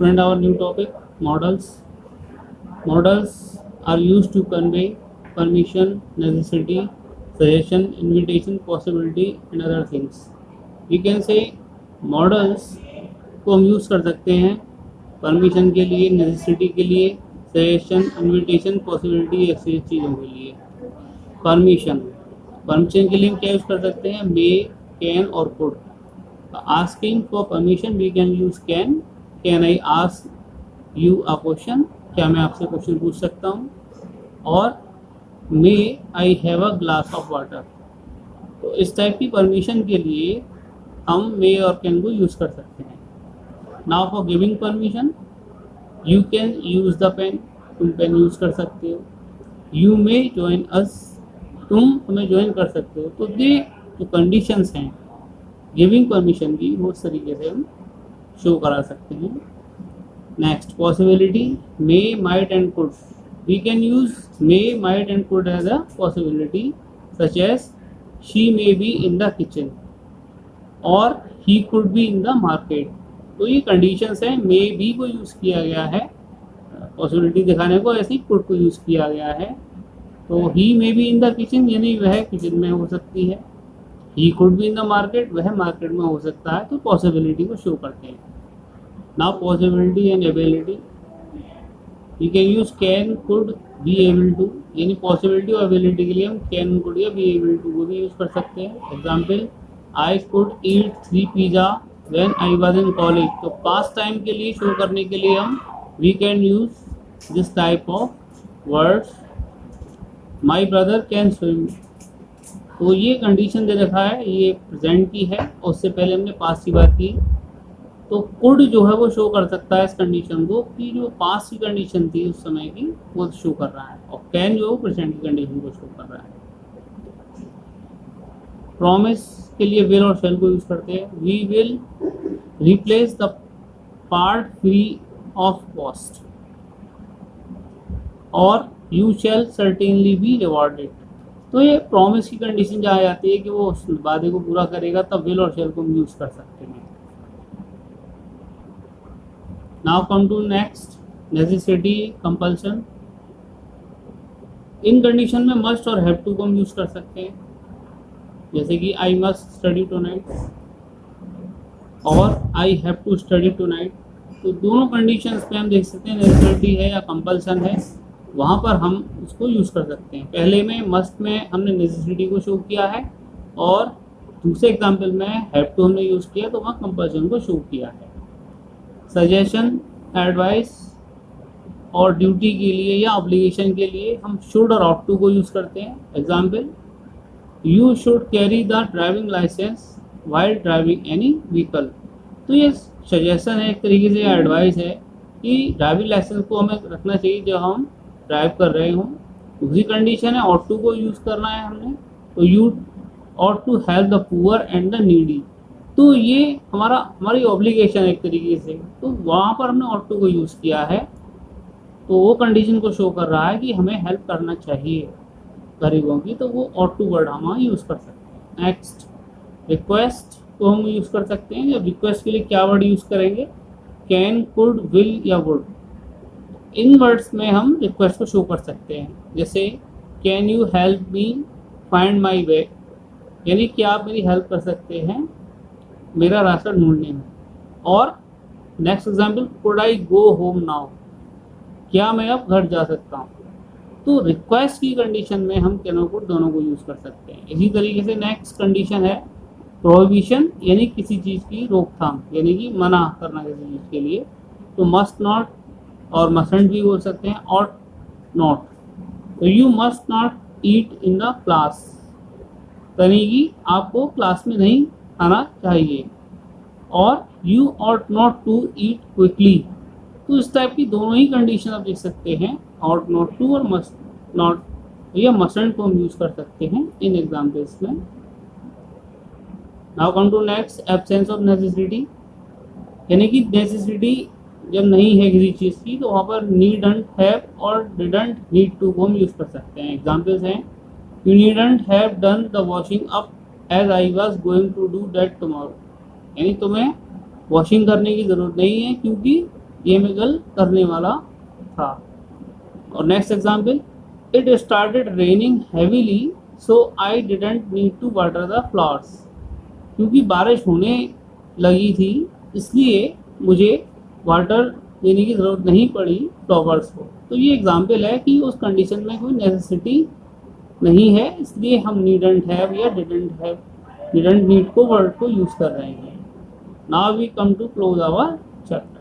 Student, our new topic, models. Models are used to convey permission, necessity, suggestion, invitation, possibility and other things. We can say models को हम use कर सकते हैं permission के लिए, necessity के लिए, सजेशन, इनविटेशन, पॉसिबिलिटी ऐसी चीज़ों के लिए। परमिशन के लिए हम क्या यूज़ कर सकते हैं? मे, कैन और could. Asking for permission we can use can I ask you a question, क्या मैं आपसे क्वेश्चन पूछ सकता हूँ। और may I have a glass of water. तो इस टाइप की परमिशन के लिए हम मे और कैन को यूज़ कर सकते हैं। Now for giving permission, you can use the pen, तुम पेन यूज़ कर सकते हो। यू मे ज्वाइन अस, तुम हमें ज्वाइन कर सकते हो। तो ये जो कंडीशंस हैं गिविंग परमिशन की, वो उस तरीके से हम शो करा सकते हैं। Next, possibility, may, might and could. We can use may, might and could as a possibility, such as she may be in the kitchen और he could be in the market. तो ये conditions हैं। May be को use किया गया है possibility दिखाने को, ऐसे ही कुड को यूज़ किया गया है। तो he may be in the kitchen यानी वह किचन में हो सकती है। He could be in the market, वह मार्केट में हो सकता है। तो पॉसिबिलिटी को शो करते हैं। Now possibility and ability, you can use can, could, be able to. यानी पॉसिबिलिटी और एबिलिटी के लिए हम कैन, कुड या बी एबल टू को भी यूज़ कर सकते हैं। Example, I could eat 3 pizza when I was in college. तो पास्ट टाइम के लिए शो करने के लिए हम we can use this type of words. My brother can swim. तो ये कंडीशन दे रखा है, ये प्रेजेंट की है और उससे पहले हमने पास्ट की बात की। तो कुड जो है वो शो कर सकता है इस कंडीशन को कि जो पास्ट की कंडीशन थी उस समय की वो शो कर रहा है, और कैन जो है प्रेजेंट की कंडीशन को शो कर रहा है। प्रॉमिस के लिए विल और शेल को यूज करते हैं। We will replace the part free of cost, और you shall certainly be rewarded. तो ये प्रॉमिस की कंडीशन जहाँ आ जाती है कि वो उस वादे को पूरा करेगा, तब विल और शेल को हम यूज कर सकते हैं। Now come to next, necessity, compulsion. इन कंडीशन में मस्ट और हैव टू को हम यूज कर सकते हैं, जैसे कि आई मस्ट स्टडी टुनाइट और I have to study tonight. तो दोनों कंडीशंस पे हम देख सकते हैं नेसेसिटी है या कंपल्सन है, वहाँ पर हम उसको यूज़ कर सकते हैं। पहले में मस्ट में हमने नेसेसिटी को शो किया है, और दूसरे एग्जाम्पल में हैव टू हमने यूज़ किया तो वहाँ कंपल्सन को शो किया है। सजेशन, एडवाइस और ड्यूटी के लिए या ऑब्लिगेशन के लिए हम शुड और ऑट टू को यूज़ करते हैं। Example, you should carry the driving licence while driving any vehicle. तो ये सजेशन है, एक तरीके से एडवाइस है कि ड्राइविंग लाइसेंस को हमें रखना चाहिए जब हम ड्राइव कर रहे हों। दूसरी कंडीशन है ऑट टू को यूज़ करना है हमने, तो you ought to help the poor and the needy. तो ये हमारी ऑब्लिगेशन है एक तरीके से, तो वहाँ पर हमने ऑट टू को यूज़ किया है। तो वो कंडीशन को शो कर रहा है कि हमें हेल्प करना चाहिए गरीबों की, तो वो ऑट टू वर्ड हम यूज़ कर सकते हैं। नेक्स्ट, रिक्वेस्ट को हम यूज़ कर सकते हैं। जब रिक्वेस्ट के लिए क्या वर्ड यूज़ करेंगे? कैन, कुड, विल या वुड। इन वर्ड्स में हम रिक्वेस्ट को शो कर सकते हैं, जैसे can you help me find my way, यानी क्या आप मेरी हेल्प कर सकते हैं मेरा रास्ता ढूंढने में। और next example, could I go home now, क्या मैं अब घर जा सकता हूँ। तो रिक्वेस्ट की कंडीशन में हम कैन और कुड दोनों को यूज़ कर सकते हैं। इसी तरीके से नेक्स्ट कंडीशन है प्रोहिबिशन, यानी किसी चीज़ की रोकथाम, यानी कि मना करना किसी चीज़ के लिए। तो मस्ट नॉट और मस्टंट भी बोल सकते हैं, और नॉट। तो you must not eat in the class, यानी कि आपको क्लास में नहीं खाना चाहिए। और you ought not to eat quickly. तो इस टाइप की दोनों ही कंडीशन आप देख सकते हैं, ऑट नॉट टू और मस्ट नॉट या मस्टंट को हम यूज़ कर सकते हैं इन एग्जाम्पल्स में। Now come to next, absence of necessity, यानी कि नेसेसिटी जब नहीं है किसी चीज़ की, तो वहाँ पर नीडंट, हैव और डिडंट, नीड टू को हम यूज़ कर सकते हैं। एग्जाम्पल्स हैं, you needn't have done the washing up as I was going to do that tomorrow, यानी तुम्हें वॉशिंग करने की ज़रूरत नहीं है क्योंकि ये मैं कल करने वाला था। और next example, it started raining heavily so I didn't need to water the flowers. क्योंकि बारिश होने लगी थी इसलिए मुझे वाटर देने की ज़रूरत नहीं पड़ी फ्लावर्स को। तो ये एग्जाम्पल है कि उस कंडीशन में कोई नेसेसिटी नहीं है, इसलिए हम नीडंट हैव या डिडंट नीड को वर्ड को यूज़ कर रहे हैं। Now we come to close our chapter.